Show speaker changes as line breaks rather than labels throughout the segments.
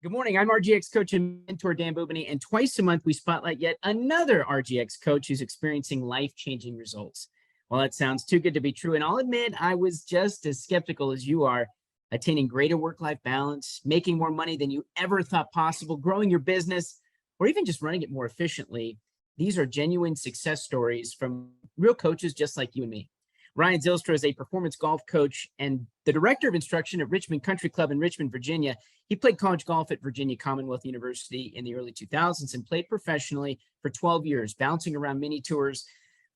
Good morning. I'm RGX coach and mentor Dan Bubany, and twice a month we spotlight yet another RGX coach who's experiencing life-changing results. Well, that sounds too good to be true, and I'll admit I was just as skeptical as you are. Attaining greater work-life balance, making more money than you ever thought possible, growing your business, or even just running it more efficiently. These are genuine success stories from real coaches just like you and me. Ryan Zylstra is a performance golf coach and the director of instruction at Richmond Country Club in Richmond, Virginia. He played college golf at Virginia Commonwealth University in the early 2000s and played professionally for 12 years, bouncing around mini tours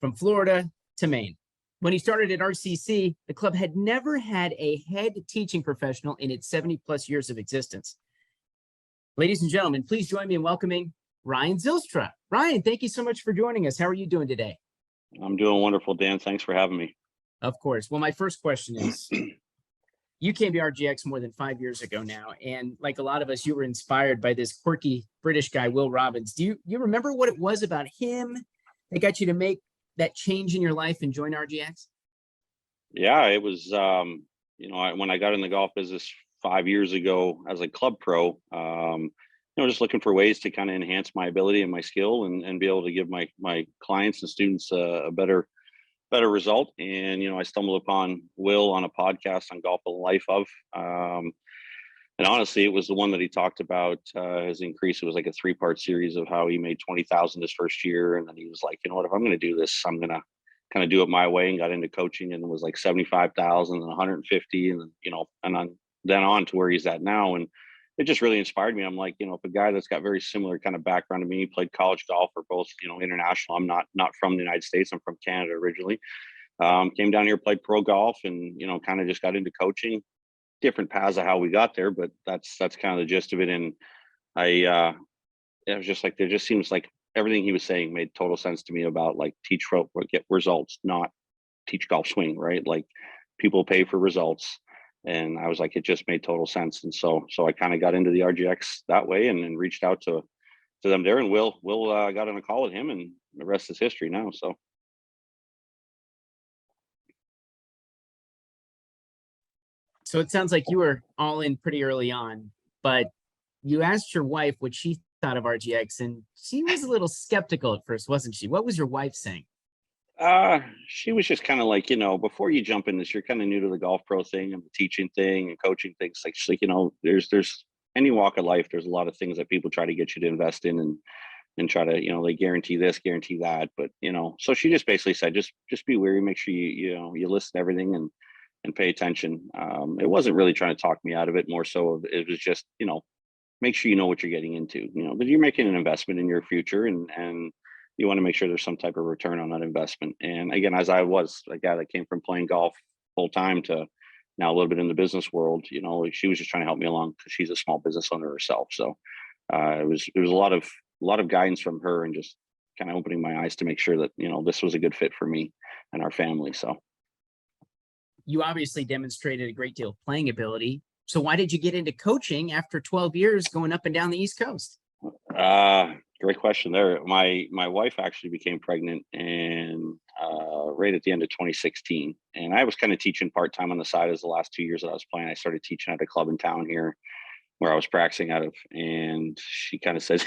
from Florida to Maine. When he started at RCC, the club had never had a head teaching professional in its 70-plus years of existence. Ladies and gentlemen, please join me in welcoming Ryan Zylstra. Ryan, thank you so much for joining us. How are you doing today?
I'm doing wonderful, Dan. Thanks for having me.
Of course. Well, my first question is, you came to RGX more than 5 years ago now, and like a lot of us, you were inspired by this quirky British guy, Will Robbins. Do you remember what it was about him that got you to make that change in your life and join RGX?
Yeah, it was, when I got in the golf business 5 years ago as a club pro, just looking for ways to kind of enhance my ability and my skill and be able to give my clients and students a better result. And I stumbled upon Will on a podcast on Golf of Life of, and honestly, it was the one that he talked about his increase. It was like a 3-part series of how he made 20,000 his first year, and then he was like, you know what, if I'm going to do this, I'm going to kind of do it my way, and got into coaching, and it was like 75,000 and 150, and then on to where he's at now. And it just really inspired me. I'm like, if a guy that's got very similar kind of background to me, played college golf, or both, international. I'm not from the United States. I'm from Canada originally. Came down here, played pro golf, and kind of just got into coaching. Different paths of how we got there, but that's kind of the gist of it. And it was just like, there just seems like everything he was saying made total sense to me about like teach rope, get results, not teach golf swing, right? Like people pay for results. And I was like, it just made total sense. And so I kind of got into the RGX that way and reached out to them there. And Will got on a call with him, and the rest is history now.
So it sounds like you were all in pretty early on, but you asked your wife what she thought of RGX, and she was a little skeptical at first, wasn't she? What was your wife saying?
She was just kind of like, before you jump in this, you're kind of new to the golf pro thing and the teaching thing and coaching things. Like, she's like, there's any walk of life, there's a lot of things that people try to get you to invest in and try to, they guarantee this, guarantee that. But, so she just basically said, just be wary, make sure you listen to everything and pay attention. It wasn't really trying to talk me out of it. More so, it was just, make sure you know what you're getting into, but you're making an investment in your future, and you want to make sure there's some type of return on that investment. And again, as I was a guy that came from playing golf full time to now a little bit in the business world, she was just trying to help me along because she's a small business owner herself. So it was a lot of guidance from her, and just kind of opening my eyes to make sure that, this was a good fit for me and our family. So
you obviously demonstrated a great deal of playing ability. So why did you get into coaching after 12 years going up and down the East Coast?
Great question there. My wife actually became pregnant, and right at the end of 2016, and I was kind of teaching part-time on the side. As the last 2 years that I was playing, I started teaching at a club in town here where I was practicing out of. And she kind of says,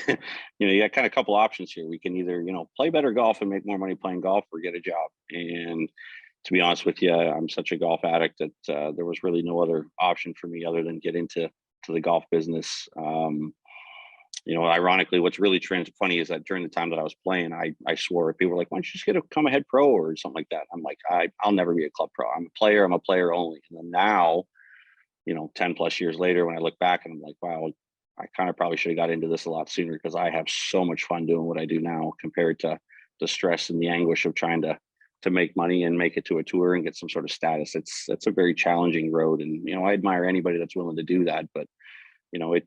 you got kind of a couple options here. We can either, play better golf and make more money playing golf, or get a job. And to be honest with you, I'm such a golf addict that there was really no other option for me other than get into the golf business. Ironically, what's really funny is that during the time that I was playing, I swore. People were like, why don't you just become a head pro or something like that? I'm like, I'll never be a club pro. I'm a player only. And then now, 10 plus years later, when I look back, and I'm like, wow, I kind of probably should have got into this a lot sooner, because I have so much fun doing what I do now compared to the stress and the anguish of trying to make money and make it to a tour and get some sort of status. It's a very challenging road. And, I admire anybody that's willing to do that, but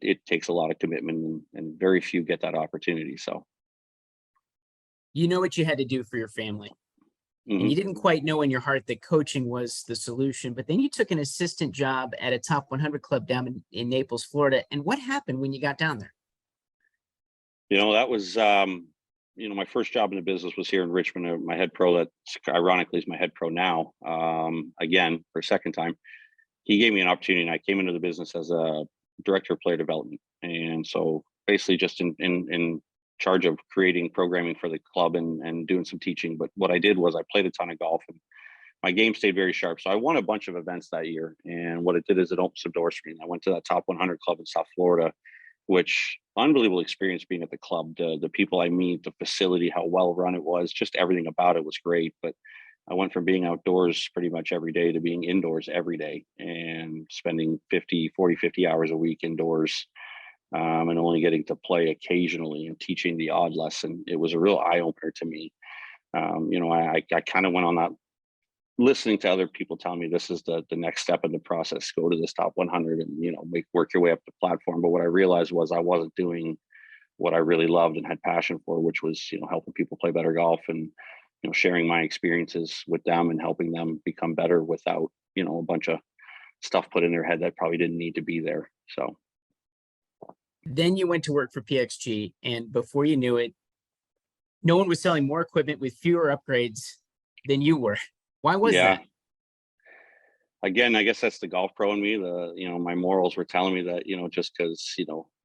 it takes a lot of commitment, and very few get that opportunity. So,
you know what you had to do for your family.
Mm-hmm.
And you didn't quite know in your heart that coaching was the solution, but then you took an assistant job at a top 100 club down in Naples, Florida. And what happened when you got down there?
That was, my first job in the business was here in Richmond. My head pro, that ironically is my head pro now, again, for a second time. He gave me an opportunity, and I came into the business as a director of player development. And so basically just in charge of creating programming for the club and doing some teaching. But what I did was I played a ton of golf, and my game stayed very sharp. So I won a bunch of events that year. And what it did is it opened some doors for me. I went to that top 100 club in South Florida, which unbelievable experience being at the club. The people I meet, the facility, how well run it was, just everything about it was great. But I went from being outdoors pretty much every day to being indoors every day and spending 50 hours a week indoors, and only getting to play occasionally and teaching the odd lesson. It was a real eye opener to me. I kind of went on that, listening to other people telling me this is the next step in the process, go to this top 100 and, work your way up the platform. But what I realized was I wasn't doing what I really loved and had passion for, which was, helping people play better golf and, sharing my experiences with them and helping them become better without, a bunch of stuff put in their head that probably didn't need to be there. So
Then you went to work for PXG, and before you knew it, no one was selling more equipment with fewer upgrades than you were. Why was that?
Again, I guess that's the golf pro in me. My morals were telling me that, just because,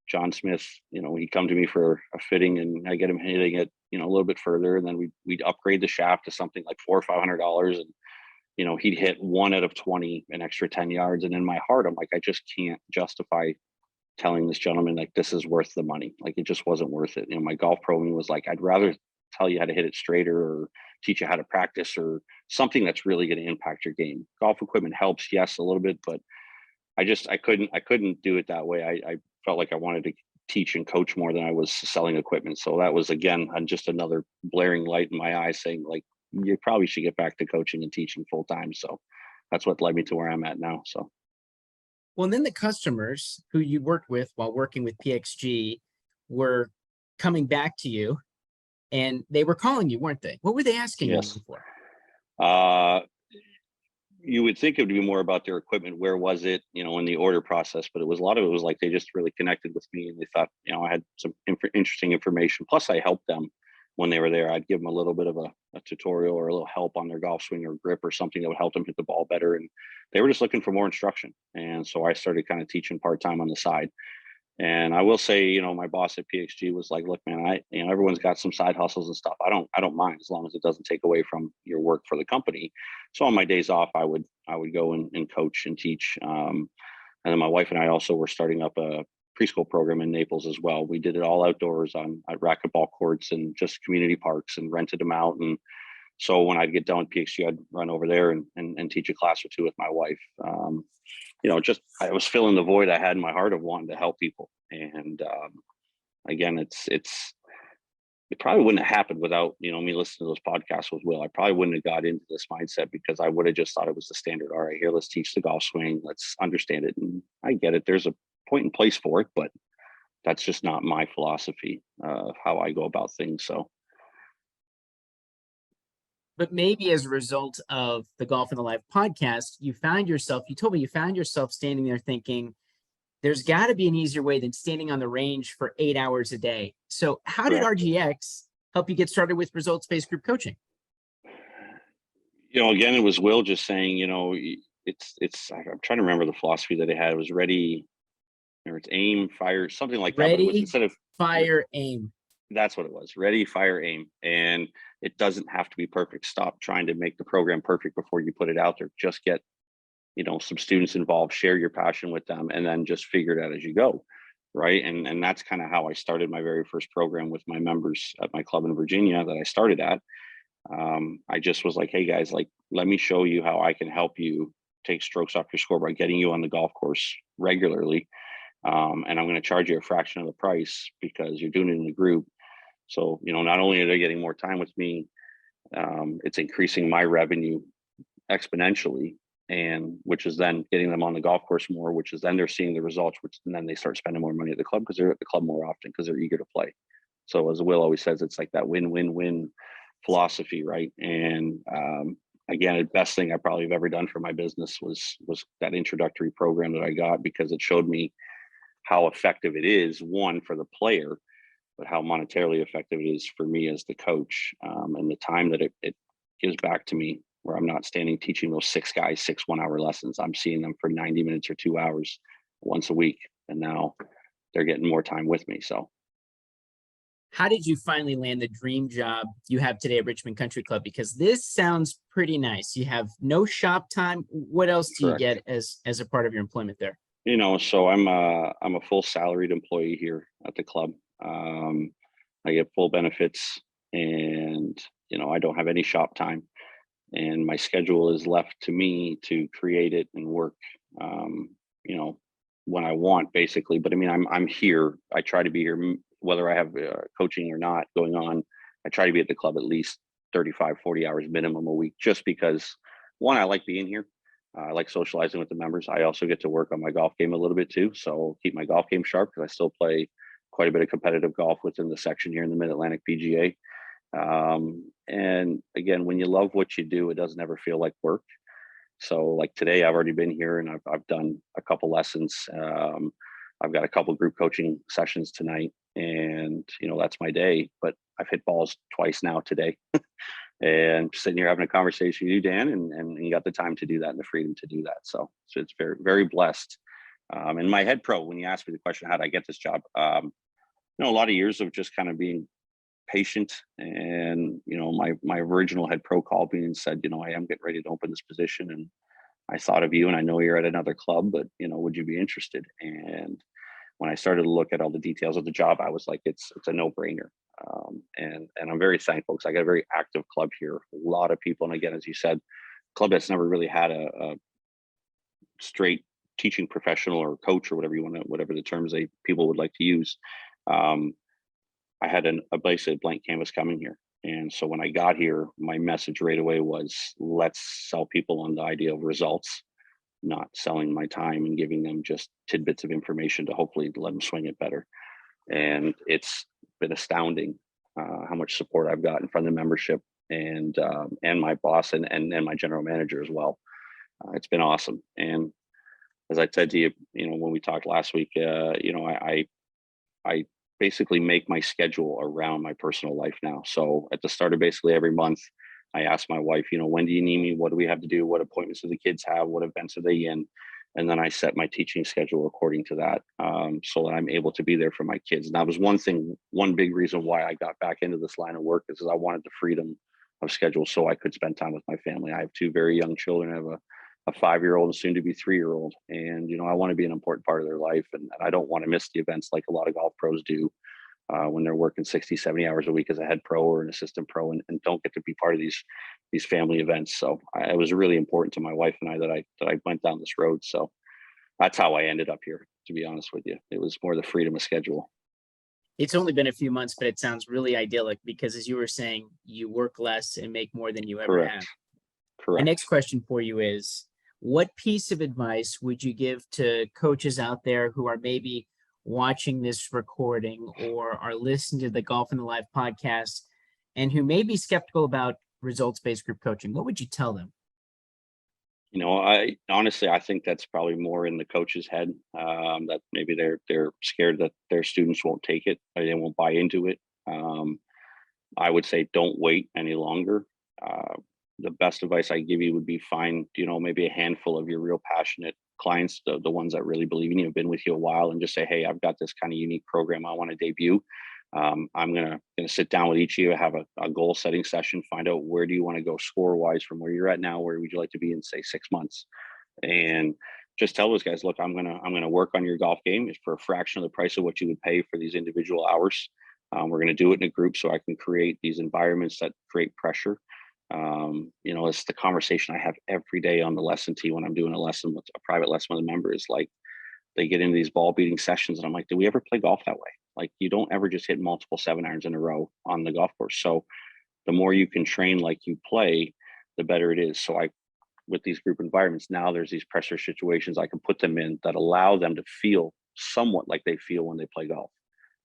John Smith, he'd come to me for a fitting and I get him hitting it, a little bit further. And then we'd upgrade the shaft to something like $400 or $500. And, he'd hit 1 out of 20, an extra 10 yards. And in my heart, I'm like, I just can't justify telling this gentleman, like, this is worth the money. Like, it just wasn't worth it. My golf pro in me was like, I'd rather tell you how to hit it straighter or teach you how to practice or something that's really going to impact your game. Golf equipment helps, yes, a little bit, but I couldn't do it that way. I felt like I wanted to teach and coach more than I was selling equipment. So that was, again, just another blaring light in my eyes saying, like, you probably should get back to coaching and teaching full time. So that's what led me to where I'm at now. So
Well, and then the customers who you worked with while working with PXG were coming back to you, and they were calling you, weren't they? What were they asking you
yes.
for?
You would think it would be more about their equipment. Where was it, in the order process? But a lot of it was like they just really connected with me and they thought, I had some interesting information. Plus, I helped them when they were there. I'd give them a little bit of a tutorial or a little help on their golf swing or grip or something that would help them hit the ball better. And they were just looking for more instruction. And so I started kind of teaching part-time on the side. And I will say, my boss at PXG was like, look, man, everyone's got some side hustles and stuff. I don't mind as long as it doesn't take away from your work for the company. So on my days off, I would go and coach and teach. And then my wife and I also were starting up a preschool program in Naples as well. We did it all outdoors at racquetball courts and just community parks and rented them out. And so when I'd get done with PXG, I'd run over there and teach a class or two with my wife. I was filling the void I had in my heart of wanting to help people. And again, it probably wouldn't have happened without, me listening to those podcasts with Will. I probably wouldn't have got into this mindset because I would have just thought it was the standard. All right, here, let's teach the golf swing. Let's understand it. And I get it. There's a point and place for it, but that's just not my philosophy of how I go about things. So.
But maybe as a result of the Golf in the Life podcast, you told me you found yourself standing there thinking, there's got to be an easier way than standing on the range for 8 hours a day. So how did RGX help you get started with results-based group coaching?
Again, it was Will just saying, I'm trying to remember the philosophy that they had. It was ready, or it's aim, fire, something like that. But it was instead of
fire, aim.
That's what it was. Ready, fire, aim. And it doesn't have to be perfect. Stop trying to make the program perfect before you put it out there. Just get, some students involved, share your passion with them, and then just figure it out as you go. Right. And that's kind of how I started my very first program with my members at my club in Virginia that I started at. I just was like, hey guys, like, let me show you how I can help you take strokes off your score by getting you on the golf course regularly. And I'm going to charge you a fraction of the price because you're doing it in the group. So, not only are they getting more time with me, it's increasing my revenue exponentially, and which is then getting them on the golf course more, which is then they're seeing the results, and then they start spending more money at the club because they're at the club more often because they're eager to play. So as Will always says, it's like that win-win-win philosophy, right? And again, the best thing I probably have ever done for my business was that introductory program that I got, because it showed me how effective it is, one, for the player, but how monetarily effective it is for me as the coach, and the time that it gives back to me, where I'm not standing teaching those 6 guys 6 1-hour lessons. I'm seeing them for 90 minutes or 2 hours once a week. and now they're getting more time with me. So
How did you finally land the dream job you have today at Richmond Country Club? Because this sounds pretty nice. You have no shop time. What else do you
correct.
get as a part of your employment there?
So I'm a full salaried employee here at the club. Um, I get full benefits, and I don't have any shop time, and my schedule is left to me to create it and work. Um, you know, when I want, basically. But I mean, I'm here. I try to be here, whether I have coaching or not going on. I try to be at the club at least 35, 40 hours minimum a week, just because one, I like being here. I like socializing with the members. I also get to work on my golf game a little bit too. So keep my golf game sharp, because I still play quite a bit of competitive golf within the section here in the Mid Atlantic PGA. And again, when you love what you do, it doesn't ever feel like work. So like today, I've already been here and I've done a couple lessons. I've got a couple group coaching sessions tonight, and that's my day. But I've hit balls twice now today, and sitting here having a conversation with you, Dan, and you got the time to do that and the freedom to do that. So it's very, very blessed. And my head pro, when you asked me the question, how did I get this job? A lot of years of just kind of being patient, and my original head pro called me and said, I am getting ready to open this position, and I thought of you, and I know you're at another club, but would you be interested? And when I started to look at all the details of the job, I was like, it's a no-brainer. And I'm very thankful, because I got a very active club here, a lot of people, and again, as you said, club that's never really had a straight teaching professional or coach, or whatever the terms people would like to use. um, I had a basically blank canvas coming here. And so when I got here, my message right away was, let's sell people on the idea of results, not selling my time and giving them just tidbits of information to hopefully let them swing it better. And it's been astounding how much support I've gotten from the membership, and my boss, and my general manager as well. It's been awesome. And as I said to you, when we talked last week, I basically make my schedule around my personal life now. So at the start of basically every month, I ask my wife, when do you need me? What do we have to do? What appointments do the kids have? What events are they in? And then I set my teaching schedule according to that, so that I'm able to be there for my kids. And that was one big reason why I got back into this line of work, is I wanted the freedom of schedule so I could spend time with my family. I have two very young children. I have a 5-year-old and soon to be 3-year-old. And, I want to be an important part of their life. And I don't want to miss the events like a lot of golf pros do, when they're working 60, 70 hours a week as a head pro or an assistant pro, and don't get to be part of these family events. So it was really important to my wife and I that I went down this road. So that's how I ended up here, to be honest with you. It was more the freedom of schedule.
It's only been a few months, but it sounds really idyllic, because as you were saying, you work less and make more than you ever
Correct.
have. My
Correct.
next question for you is, what piece of advice would you give to coaches out there who are maybe watching this recording or are listening to the Golf in the Life podcast, and who may be skeptical about results-based group coaching? What would you tell them?
I honestly, I think that's probably more in the coach's head, that maybe they're scared that their students won't take it, or they won't buy into it. Um, I would say don't wait any longer. Uh, the best advice I give you would be find, maybe a handful of your real passionate clients, the ones that really believe in you, have been with you a while, and just say, hey, I've got this kind of unique program I want to debut. I'm gonna sit down with each of you, have a goal setting session, find out where do you want to go score wise from where you're at now, where would you like to be in, say, 6 months, and just tell those guys, look, I'm gonna work on your golf game for a fraction of the price of what you would pay for these individual hours. We're going to do it in a group so I can create these environments that create pressure. It's the conversation I have every day on the lesson tee when I'm doing a private lesson with a member. Is like, they get into these ball beating sessions, and I'm like, do we ever play golf that way? Like, you don't ever just hit multiple 7-irons in a row on the golf course. So the more you can train like you play, the better it is. So with these group environments, now there's these pressure situations I can put them in that allow them to feel somewhat like they feel when they play golf,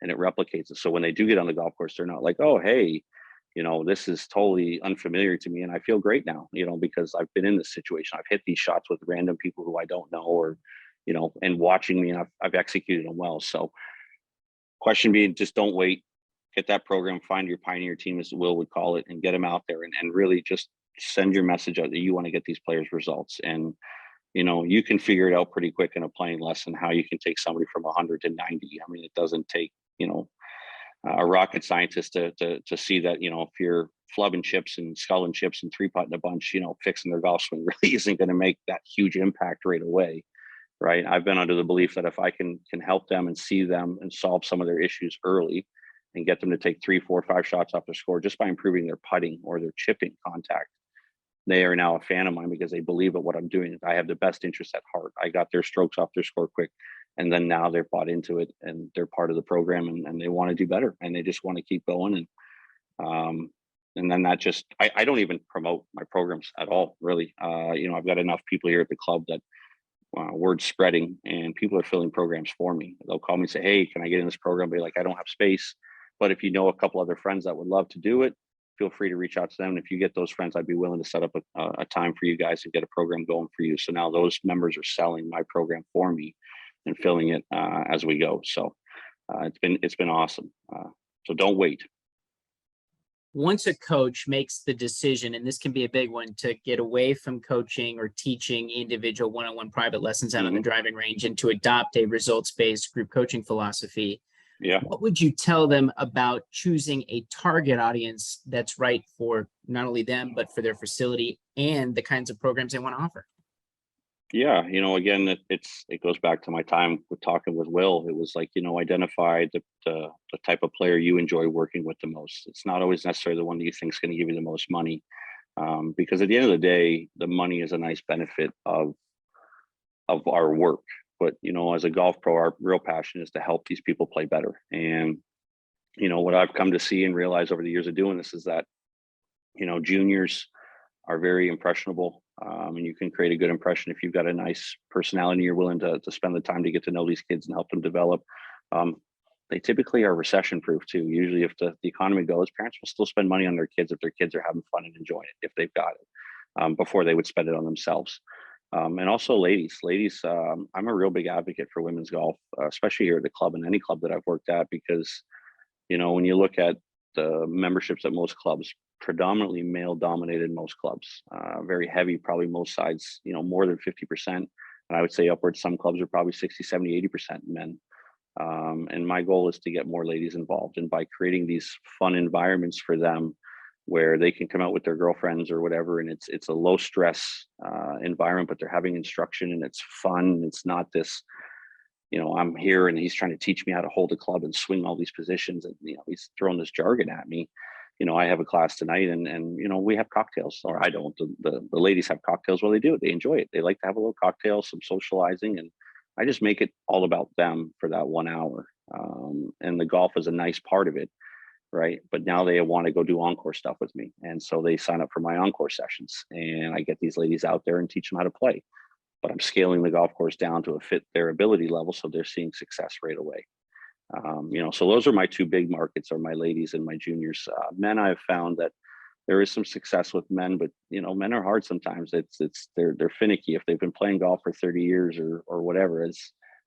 and it replicates it. So when they do get on the golf course, they're not like, oh, hey, this is totally unfamiliar to me, and I feel great now, because I've been in this situation. I've hit these shots with random people who I don't know, or, and watching me, and I've executed them well. So question being, just don't wait. Get that program, find your pioneer team, as Will would call it, and get them out there, and really just send your message out that you want to get these players results. And you can figure it out pretty quick in a playing lesson, how you can take somebody from 100 to 90. I mean, it doesn't take, a rocket scientist to see that, if you're flubbing chips and sculling chips and three putting a bunch, fixing their golf swing really isn't going to make that huge impact right away. Right. I've been under the belief that if I can help them and see them and solve some of their issues early and get them to take 3, 4, 5 shots off their score just by improving their putting or their chipping contact, they are now a fan of mine because they believe that what I'm doing, I have the best interest at heart. I got their strokes off their score quick. And then now they're bought into it and they're part of the program and they want to do better and they just want to keep going. And then that just, I don't even promote my programs at all, really. I've got enough people here at the club that word's spreading and people are filling programs for me. They'll call me and say, hey, can I get in this program? Be like, I don't have space. But if you know a couple other friends that would love to do it, feel free to reach out to them. And if you get those friends, I'd be willing to set up a time for you guys and get a program going for you. So now those members are selling my program for me and filling it as we go. So it's been awesome. So don't wait.
Once a coach makes the decision, and this can be a big one, to get away from coaching or teaching individual one-on-one private lessons out on the driving range and to adopt a results-based group coaching philosophy, what would you tell them about choosing a target audience that's right for not only them, but for their facility and the kinds of programs they want to offer?
Yeah, again, it goes back to my time with talking with Will. It was like, identify the type of player you enjoy working with the most. It's not always necessarily the one that you think is going to give you the most money, because at the end of the day, the money is a nice benefit of our work. But as a golf pro, our real passion is to help these people play better. And what I've come to see and realize over the years of doing this is that juniors are very impressionable. And you can create a good impression if you've got a nice personality. You're willing to spend the time to get to know these kids and help them develop. They typically are recession proof too. Usually if the economy goes, parents will still spend money on their kids if their kids are having fun and enjoying it, if they've got it, before they would spend it on themselves. And also ladies, I'm a real big advocate for women's golf, especially here at the club and any club that I've worked at, because, when you look at the memberships at most clubs, predominantly male dominated, most clubs, very heavy, probably most sides, more than 50%. And I would say upwards, some clubs are probably 60, 70, 80% men. And my goal is to get more ladies involved. And by creating these fun environments for them, where they can come out with their girlfriends or whatever, and it's a low stress environment, but they're having instruction and it's fun. It's not this, I'm here and he's trying to teach me how to hold a club and swing all these positions, and he's throwing this jargon at me. I have a class tonight and we have cocktails, or I don't. The ladies have cocktails while they do it. They enjoy it. They like to have a little cocktail, some socializing, and I just make it all about them for that 1 hour. And the golf is a nice part of it, right? But now they want to go do encore stuff with me, and so they sign up for my encore sessions, and I get these ladies out there and teach them how to play. But I'm scaling the golf course down to fit their ability level, so they're seeing success right away. So those are my two big markets, are my ladies and my juniors. Men, I've found that there is some success with men, but men are hard sometimes. They're finicky. If they've been playing golf for 30 years or whatever, as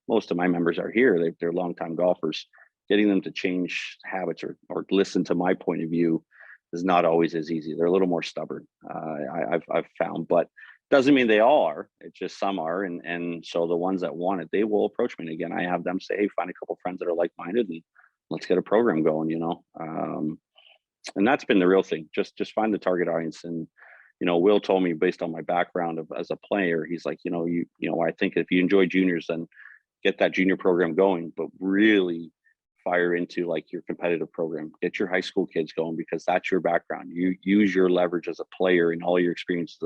most of my members are here, they're longtime golfers. Getting them to change habits or listen to my point of view is not always as easy. They're a little more stubborn, I've found, but doesn't mean they all are. It's just some are. And so the ones that want it, they will approach me. And again, I have them say, hey, find a couple friends that are like-minded and let's get a program going, and that's been the real thing. Just find the target audience. And, Will told me, based on my background as a player, he's like, I think if you enjoy juniors, then get that junior program going, but really fire into like your competitive program. Get your high school kids going, because that's your background. You use your leverage as a player in all your experiences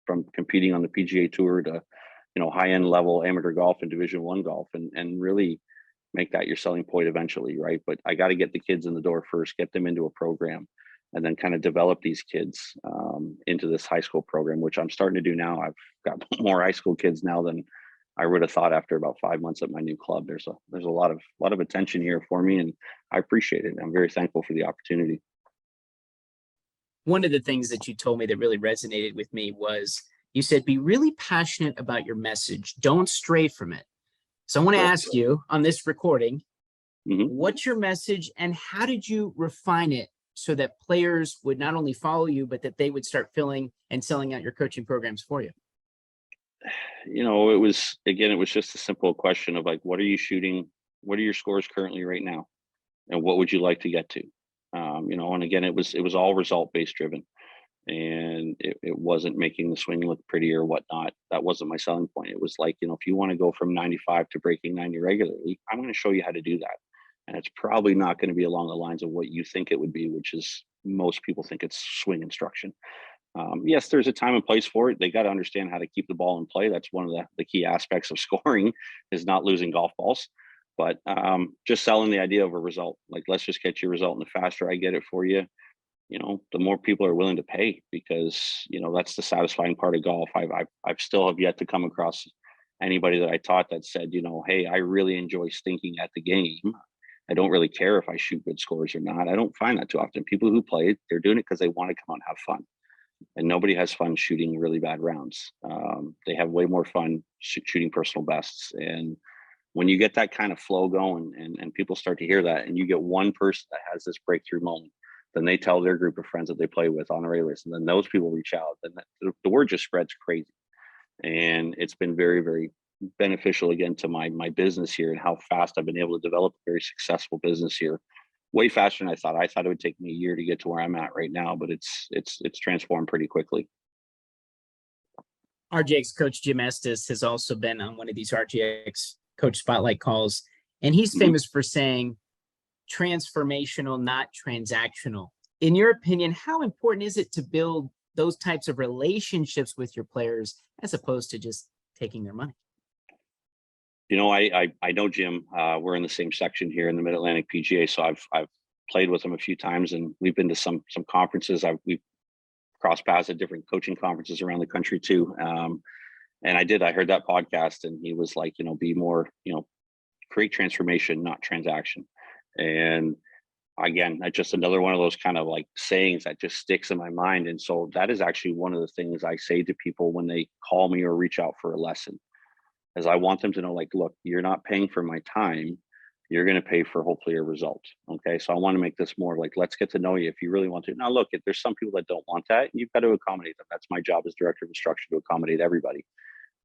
from competing on the PGA Tour to, high-end level amateur golf and Division I golf, and really make that your selling point eventually, right? But I got to get the kids in the door first, get them into a program, and then kind of develop these kids into this high school program, which I'm starting to do now. I've got more high school kids now than I would have thought after about 5 months at my new club. There's a lot of attention here for me, and I appreciate it. I'm very thankful for the opportunity.
One of the things that you told me that really resonated with me was you said, be really passionate about your message. Don't stray from it. So I want to ask you on this recording, what's your message and how did you refine it so that players would not only follow you, but that they would start filling and selling out your coaching programs for you?
it was, again, it was just a simple question of like, what are you shooting? What are your scores currently right now? And what would you like to get to? And again, it was all result based driven, and it wasn't making the swing look pretty or whatnot. That wasn't my selling point. It was like, if you want to go from 95 to breaking 90 regularly, I'm going to show you how to do that. And it's probably not going to be along the lines of what you think it would be, which is most people think it's swing instruction. Yes, there's a time and place for it. They got to understand how to keep the ball in play. That's one of the key aspects of scoring, is not losing golf balls. But just selling the idea of a result, like, let's just get your result, and the faster I get it for you, the more people are willing to pay, because that's the satisfying part of golf. I've still have yet to come across anybody that I taught that said, hey, I really enjoy stinking at the game. I don't really care if I shoot good scores or not. I don't find that too often. People who play, they're doing it because they want to come out and have fun, and nobody has fun shooting really bad rounds. They have way more fun shooting personal bests. And when you get that kind of flow going, and people start to hear that, and you get one person that has this breakthrough moment, then they tell their group of friends that they play with on a regular basis, and then those people reach out, then the word just spreads crazy. And it's been very, very beneficial, again, to my business here, and how fast I've been able to develop a very successful business here, way faster than I thought. I thought it would take me a year to get to where I'm at right now, but it's transformed pretty quickly.
RGX coach Jim Estes has also been on one of these RGX coach spotlight calls, and he's
Mhm.
famous for saying transformational, not transactional. In your opinion, how important is it to build those types of relationships with your players as opposed to just taking their money?
I know Jim. We're in the same section here in the Mid Atlantic PGA, so I've played with him a few times, and we've been to some conferences. We've crossed paths at different coaching conferences around the country too. And I heard that podcast, and he was like, be more, create transformation, not transaction. And again, that's just another one of those kind of like sayings that just sticks in my mind. And so that is actually one of the things I say to people when they call me or reach out for a lesson, is I want them to know, like, look, you're not paying for my time. You're going to pay for hopefully a result. Okay. So I want to make this more like, let's get to know you if you really want to. Now, look, if there's some people that don't want that, and you've got to accommodate them. That's my job as director of instruction, to accommodate everybody.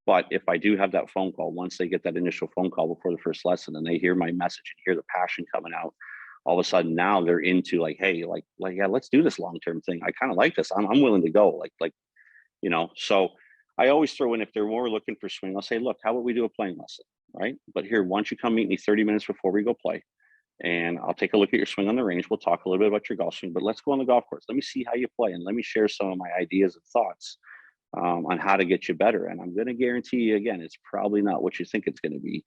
But if I do have that phone call, once they get that initial phone call before the first lesson, and they hear my message and hear the passion coming out, all of a sudden now they're into like, hey, like, yeah, let's do this long-term thing. I kind of like this. I'm willing to go. So I always throw in, if they're more looking for swing, I'll say, look, how about we do a playing lesson, right? But here, why don't you come meet me 30 minutes before we go play? And I'll take a look at your swing on the range. We'll talk a little bit about your golf swing, but let's go on the golf course. Let me see how you play, and let me share some of my ideas and thoughts on how to get you better. And I'm going to guarantee you, again, it's probably not what you think it's going to be.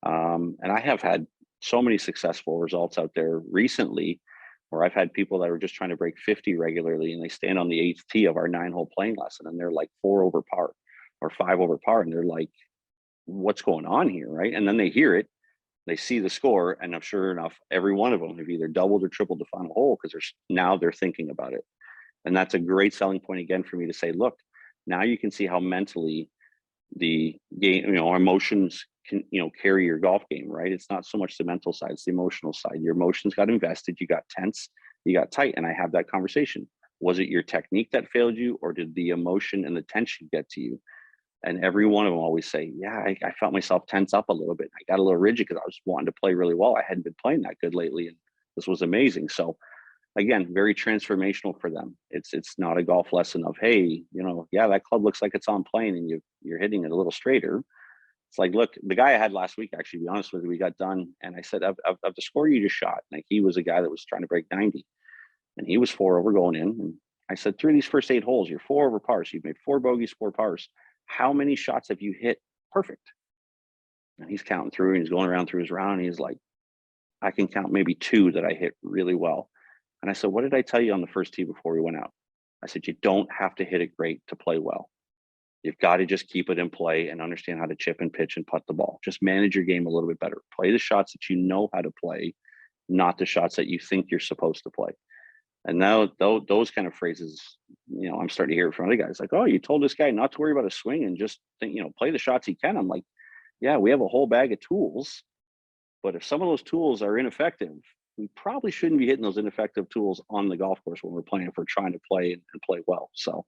And I have had so many successful results out there recently, where I've had people that are just trying to break 50 regularly, and they stand on the eighth tee of our 9-hole playing lesson, and they're like 4 over par or 5 over par. And they're like, what's going on here? Right. And then they hear it, they see the score, and I'm sure enough, every one of them have either doubled or tripled the final hole, because they're thinking about it. And that's a great selling point, again, for me to say, look, now you can see how mentally the game, our emotions can, carry your golf game, right? It's not so much the mental side, it's the emotional side. Your emotions got invested, you got tense, you got tight. And I have that conversation. Was it your technique that failed you, or did the emotion and the tension get to you? And every one of them always say, yeah, I felt myself tense up a little bit. I got a little rigid because I was wanting to play really well. I hadn't been playing that good lately, and this was amazing. So again, very transformational for them. It's not a golf lesson of, hey, yeah, that club looks like it's on plane, and you're hitting it a little straighter. It's like, look, the guy I had last week, actually, to be honest with you, we got done, and I said, of the score you just shot, like, he was a guy that was trying to break 90, and he was 4 over going in. And I said, through these first 8 holes, you're 4 over par. So you've made 4 bogeys, 4 pars. How many shots have you hit perfect? And he's counting through, and he's going around through his round, and he's like, I can count maybe 2 that I hit really well. And I said, what did I tell you on the first tee before we went out? I said, you don't have to hit it great to play well. You've got to just keep it in play and understand how to chip and pitch and putt the ball. Just manage your game a little bit better. Play the shots that you know how to play, not the shots that you think you're supposed to play. And now those kind of phrases, I'm starting to hear it from other guys, like, oh, you told this guy not to worry about a swing and just think, play the shots he can. I'm like, yeah, we have a whole bag of tools, but if some of those tools are ineffective, we probably shouldn't be hitting those ineffective tools on the golf course when we're playing, if we're trying to play and play well. So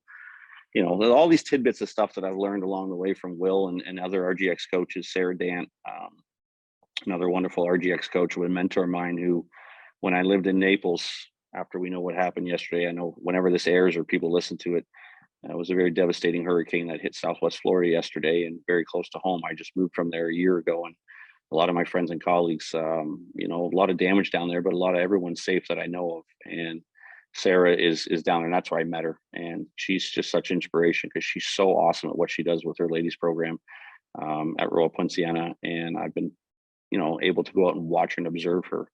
all these tidbits of stuff that I've learned along the way from Will and other RGX coaches, Sarah Dant, another wonderful RGX coach, a mentor of mine who, when I lived in Naples, after we know what happened yesterday, I know whenever this airs or people listen to it, it was a very devastating hurricane that hit Southwest Florida yesterday and very close to home. I just moved from there a year ago, and a lot of my friends and colleagues, a lot of damage down there, but a lot of everyone's safe that I know of. And Sarah is down there, and that's where I met her. And she's just such inspiration because she's so awesome at what she does with her ladies program at Royal Poinciana. And I've been, able to go out and watch and observe her.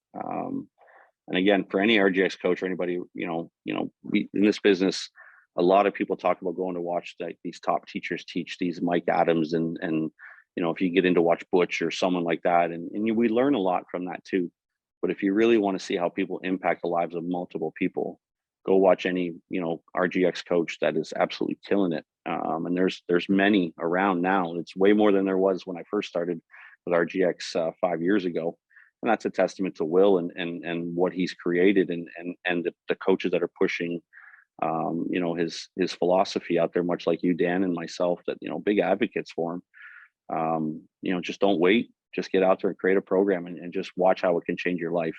And again, for any RGX coach or anybody, we in this business, a lot of people talk about going to watch these top teachers teach, these Mike Adams and if you get into watch Butch or someone like that, and we learn a lot from that too. But if you really want to see how people impact the lives of multiple people, go watch any RGX coach that is absolutely killing it. And there's many around now. It's way more than there was when I first started with RGX 5 years ago. And that's a testament to Will and what he's created and the coaches that are pushing his philosophy out there, much like you, Dan, and myself, that big advocates for him. Just don't wait, just get out there and create a program and just watch how it can change your life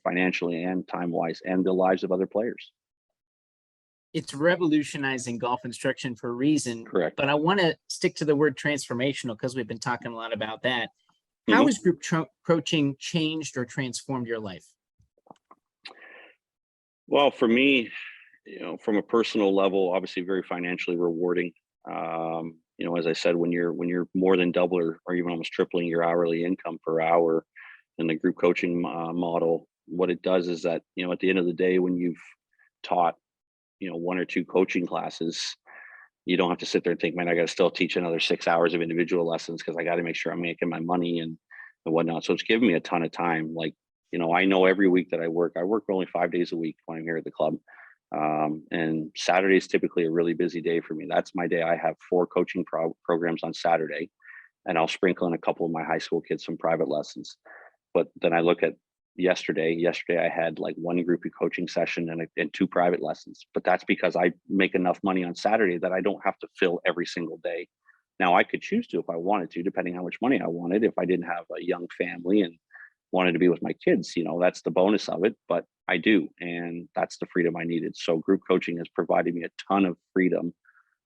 financially and time wise and the lives of other players.
It's revolutionizing golf instruction for a reason.
Correct.
But I want to stick to the word transformational because we've been talking a lot about that. How has group coaching changed or transformed your life?
Well, for me, from a personal level, obviously very financially rewarding. As I said, when you're more than double or even almost tripling your hourly income per hour in the group coaching model, what it does is that, at the end of the day, when you've taught, one or two coaching classes, you don't have to sit there and think, man, I got to still teach another 6 hours of individual lessons because I got to make sure I'm making my money and whatnot. So it's given me a ton of time. Like, I know every week that I work only 5 days a week when I'm here at the club. And Saturday is typically a really busy day for me. That's my day. I have 4 coaching programs on Saturday, and I'll sprinkle in a couple of my high school kids some private lessons. But then I look at yesterday I had like 1 group coaching session and 2 private lessons, but that's because I make enough money on Saturday that I don't have to fill every single day. Now I could choose to if I wanted to, depending how much money I wanted. If I didn't have a young family and wanted to be with my kids, that's the bonus of it, but I do. And that's the freedom I needed. So group coaching has provided me a ton of freedom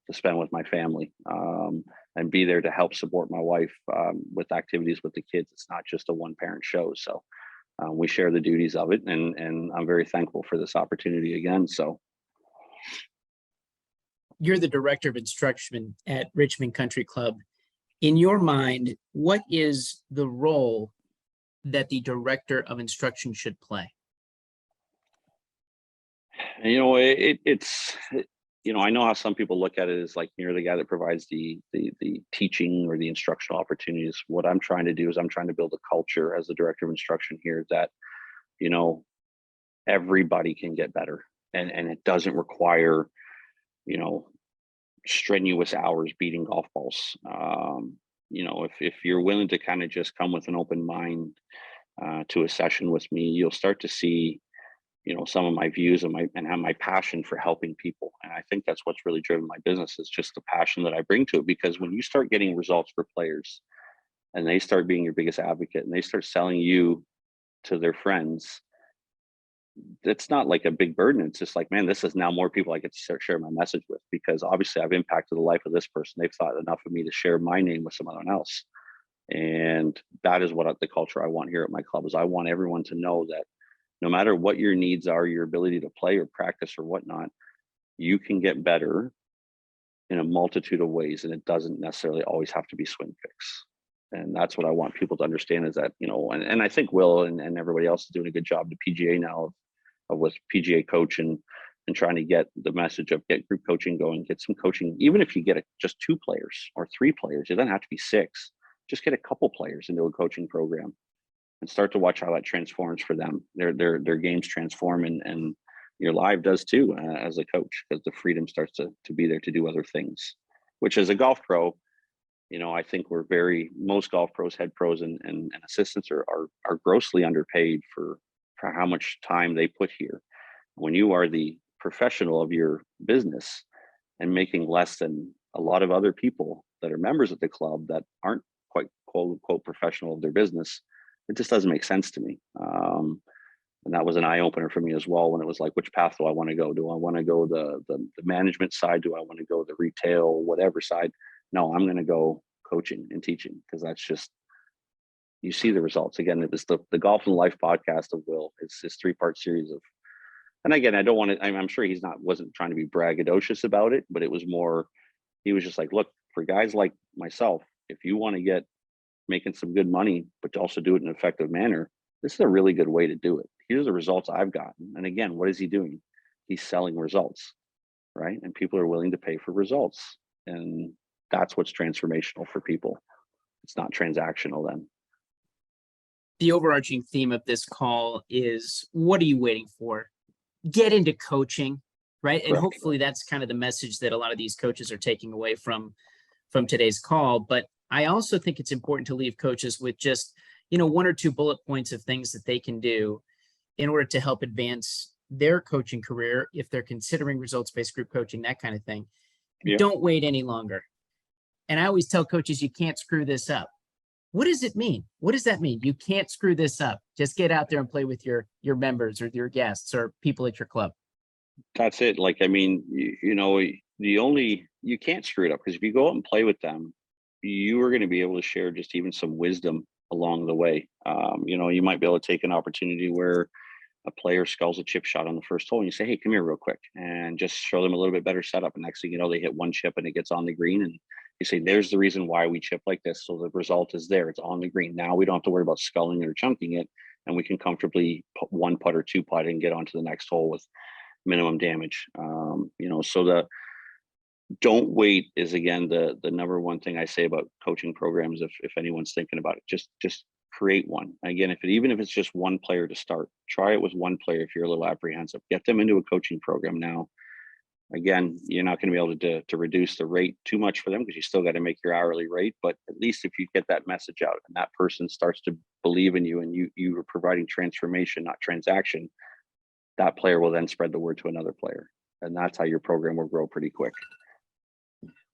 to spend with my family and be there to help support my wife with activities with the kids. It's not just a one parent show. So we share the duties of it, and I'm very thankful for this opportunity again. So
you're the director of instruction at Richmond Country Club. In your mind, what is the role that the director of instruction should play?
I know how some people look at it as like you're the guy that provides the teaching or the instructional opportunities. What I'm trying to do is I'm trying to build a culture as the director of instruction here that, everybody can get better, and it doesn't require, strenuous hours beating golf balls. If you're willing to kind of just come with an open mind to a session with me, you'll start to see some of my views and have my passion for helping people. And I think that's what's really driven my business, is just the passion that I bring to it. Because when you start getting results for players and they start being your biggest advocate and they start selling you to their friends, it's not like a big burden. It's just like, man, this is now more people I get to start share my message with, because obviously I've impacted the life of this person. They've thought enough of me to share my name with someone else. And that is what the culture I want here at my club is. I want everyone to know that no matter what your needs are, your ability to play or practice or whatnot, you can get better in a multitude of ways. And it doesn't necessarily always have to be swing fix. And that's what I want people to understand, is that, and I think Will and everybody else is doing a good job, the PGA now of with PGA coach and trying to get the message of get group coaching going, get some coaching. Even if you get just 2 players or 3 players, it doesn't have to be 6, just get a couple players into a coaching program and start to watch how that transforms for them. Their games transform, and your life does too as a coach, because the freedom starts to be there to do other things, which as a golf pro, I think most golf pros, head pros and assistants are grossly underpaid for how much time they put here. When you are the professional of your business and making less than a lot of other people that are members of the club that aren't quite quote unquote professional of their business. It just doesn't make sense to me. And that was an eye opener for me as well, when it was like, which path do I want to go? Do I want to go the management side? Do I want to go the retail, whatever side? No, I'm going to go coaching and teaching, because that's just, you see the results. Again, it was the Golf and Life podcast of Will. It's this 3-part series of, and again, I don't want to, I'm sure wasn't trying to be braggadocious about it, but it was more, he was just like, look, for guys like myself, if you want to get making some good money, but to also do it in an effective manner, this is a really good way to do it. Here's the results I've gotten. And again, what is he doing? He's selling results, right? And people are willing to pay for results. And that's what's transformational for people. It's not transactional then.
The overarching theme of this call is, what are you waiting for? Get into coaching, right?
Correct.
And hopefully that's kind of the message that a lot of these coaches are taking away from today's call. But I also think it's important to leave coaches with just, 1 or 2 bullet points of things that they can do in order to help advance their coaching career if they're considering results-based group coaching, that kind of thing. Yeah. Don't wait any longer. And I always tell coaches, you can't screw this up. What does it mean? What does that mean? You can't screw this up. Just get out there and play with your members or your guests or people at your club.
That's it. Like, I mean, you can't screw it up, because if you go out and play with them, you are going to be able to share just even some wisdom along the way. You might be able to take an opportunity where a player sculls a chip shot on the first hole, and you say, hey, come here real quick, and just show them a little bit better setup. And next thing you know, they hit one chip and it gets on the green, and you say, there's the reason why we chip like this. So the result is there. It's on the green. Now we don't have to worry about sculling it or chunking it, and we can comfortably put 1 putt or 2 putt and get onto the next hole with minimum damage. So the don't wait is, again, the number one thing I say about coaching programs. If anyone's thinking about it, just create one. Again, even if it's just 1 player to start, try it with 1 player. If you're a little apprehensive, get them into a coaching program now. Again, you're not going to be able to reduce the rate too much for them, because you still got to make your hourly rate. But at least if you get that message out and that person starts to believe in you, and you are providing transformation, not transaction, that player will then spread the word to another player. And that's how your program will grow pretty quick.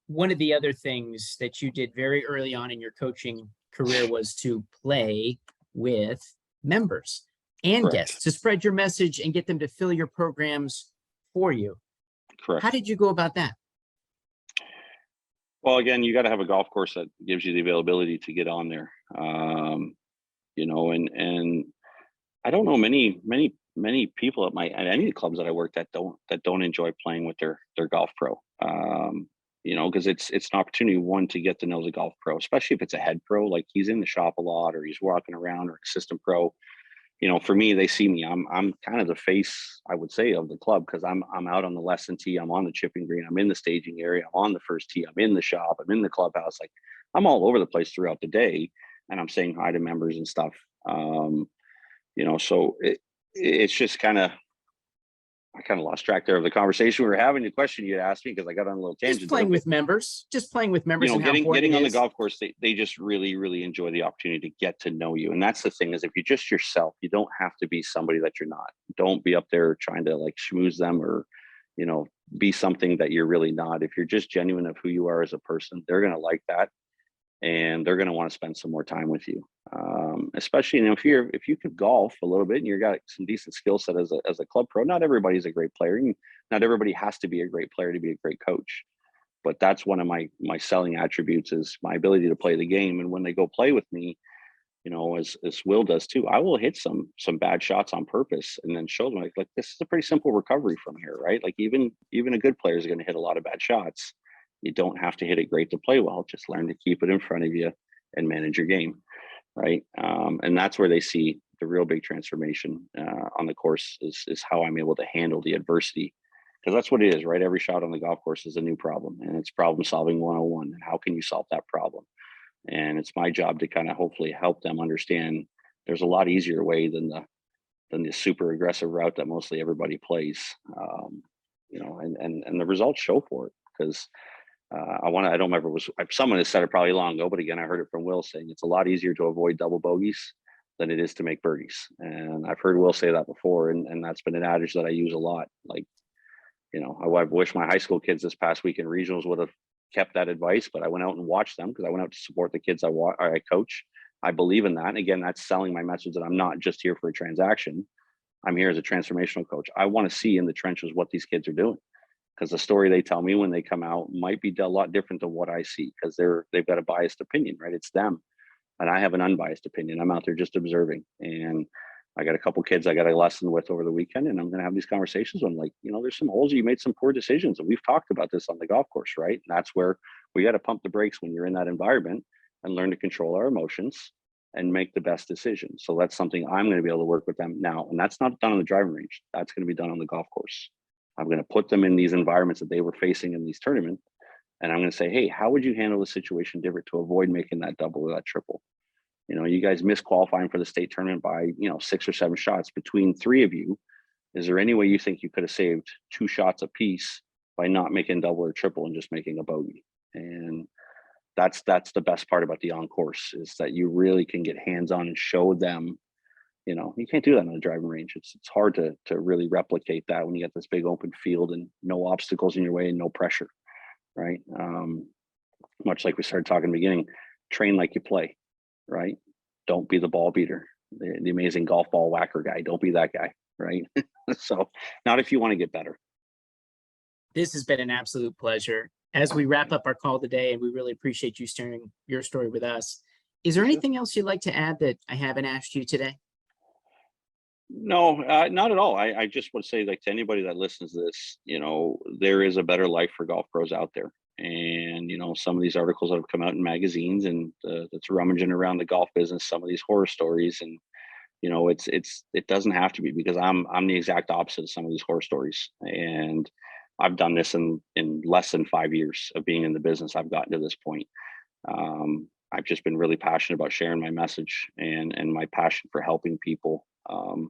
One of the other things that you did very early on in your coaching career was to play with members and
Correct.
Guests to spread your message and get them to fill your programs for you.
Correct.
How did you go about that?
Well, again, you got to have a golf course that gives you the availability to get on there. And I don't know many people at any of the clubs that I worked at that don't enjoy playing with their golf pro. Because it's an opportunity, one, to get to know the golf pro, especially if it's a head pro, like he's in the shop a lot, or he's walking around, or assistant pro. For me, they see me. I'm kind of the face, I would say, of the club, because I'm out on the lesson tee, I'm on the chipping green, I'm in the staging area, I'm on the first tee, I'm in the shop, I'm in the clubhouse. Like, I'm all over the place throughout the day, and I'm saying hi to members and stuff. So it's just I kind of lost track there of the conversation we were having. The question you asked me, because I got on a little tangent.
Just playing with members. And
getting on the golf course, they just really, really enjoy the opportunity to get to know you. And that's the thing, is if you're just yourself, you don't have to be somebody that you're not. Don't be up there trying to like schmooze them, or be something that you're really not. If you're just genuine of who you are as a person, they're going to like that, and they're going to want to spend some more time with you. Especially if you could golf a little bit and you got some decent skill set as a club pro. Not everybody's a great player. Not everybody has to be a great player to be a great coach. But that's one of my selling attributes, is my ability to play the game. And when they go play with me, as Will does too, I will hit some bad shots on purpose, and then show them like this is a pretty simple recovery from here, right? Like even a good player is going to hit a lot of bad shots. You don't have to hit it great to play well. Just learn to keep it in front of you and manage your game, right? And that's where they see the real big transformation on the course, is how I'm able to handle the adversity, because that's what it is, right? Every shot on the golf course is a new problem, and it's problem solving 101. And how can you solve that problem? And it's my job to kind of hopefully help them understand there's a lot easier way than the super aggressive route that mostly everybody plays. And the results show for it, because I don't remember, someone has said it probably long ago, but again, I heard it from Will, saying it's a lot easier to avoid double bogeys than it is to make birdies. And I've heard Will say that before, and that's been an adage that I use a lot. Like, You know, I wish my high school kids this past week in regionals would have kept that advice, but I went out and watched them because I went out to support the kids I coach. I believe in that. And again, that's selling my message that I'm not just here for a transaction. I'm here as a transformational coach. I want to see in the trenches what these kids are doing, because the story they tell me when they come out might be a lot different than what I see, because they've got a biased opinion, right? It's them, and I have an unbiased opinion. I'm out there just observing, and I got a couple kids I got a lesson with over the weekend, and I'm going to have these conversations with them. Like, you know, there's some holes you made some poor decisions, and we've talked about this on the golf course, right? And that's where we got to pump the brakes when you're in that environment and learn to control our emotions and make the best decision. So that's something I'm going to be able to work with them now. And that's not done on the driving range. That's going to be done on the golf course. I'm going to put them in these environments that they were facing in these tournaments. And I'm going to say, hey, how would you handle the situation different to avoid making that double or that triple? You know, you guys missed qualifying for the state tournament by, 6 or 7 shots between 3 of you. Is there any way you think you could have saved 2 shots apiece by not making double or triple and just making a bogey? And that's the best part about the on course, is that you really can get hands on and show them. You know, you can't do that on the driving range. It's hard to really replicate that when you got this big open field and no obstacles in your way and no pressure, right? Much like we started talking in the beginning, train like you play, right? Don't be the ball beater, the amazing golf ball whacker guy. Don't be that guy, right? So not if you want to get better.
This has been an absolute pleasure. As we wrap up our call today, and we really appreciate you sharing your story with us, is there anything else you'd like to add that I haven't asked you today?
No, not at all. I just would say, like, to anybody that listens to this, there is a better life for golf pros out there. And, some of these articles that have come out in magazines and that's rummaging around the golf business, some of these horror stories, and, it doesn't have to be, because I'm the exact opposite of some of these horror stories. And I've done this in less than 5 years of being in the business. I've gotten to this point. I've just been really passionate about sharing my message and my passion for helping people. And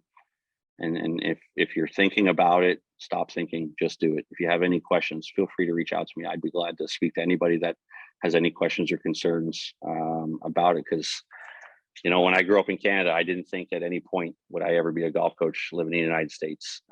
if you're thinking about it, stop thinking, just do it. If you have any questions, feel free to reach out to me. I'd be glad to speak to anybody that has any questions or concerns about it. Because, when I grew up in Canada, I didn't think at any point would I ever be a golf coach living in the United States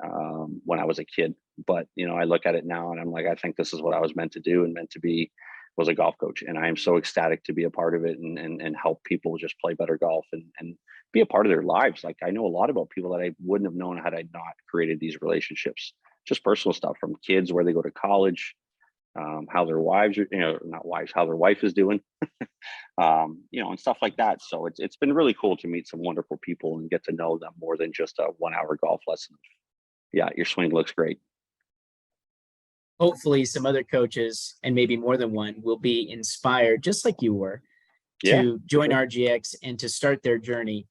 when I was a kid. But, I look at it now and I'm like, I think this is what I was meant to do and meant to be, was a golf coach. And I am so ecstatic to be a part of it and help people just play better golf and be a part of their lives. Like, I know a lot about people that I wouldn't have known had I not created these relationships, just personal stuff from kids, where they go to college, how their wives are, not wives, how their wife is doing, and stuff like that. So it's been really cool to meet some wonderful people and get to know them more than just a 1-hour golf lesson. Yeah, your swing looks great.
Hopefully some other coaches, and maybe more than one, will be inspired, just like you were,
Yeah,
to join
sure.
RGX and to start their journey,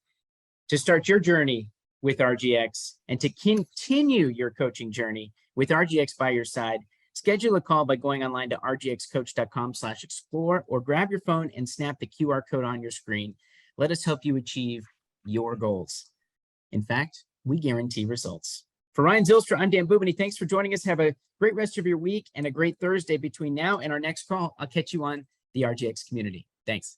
to start your journey with RGX, and to continue your coaching journey with RGX by your side. Schedule a call by going online to rgxcoach.com/explore, or grab your phone and snap the QR code on your screen. Let us help you achieve your goals. In fact, we guarantee results. For Ryan Zylstra, I'm Dan Bubany. Thanks for joining us. Have a great rest of your week and a great Thursday between now and our next call. I'll catch you on the RGX community. Thanks.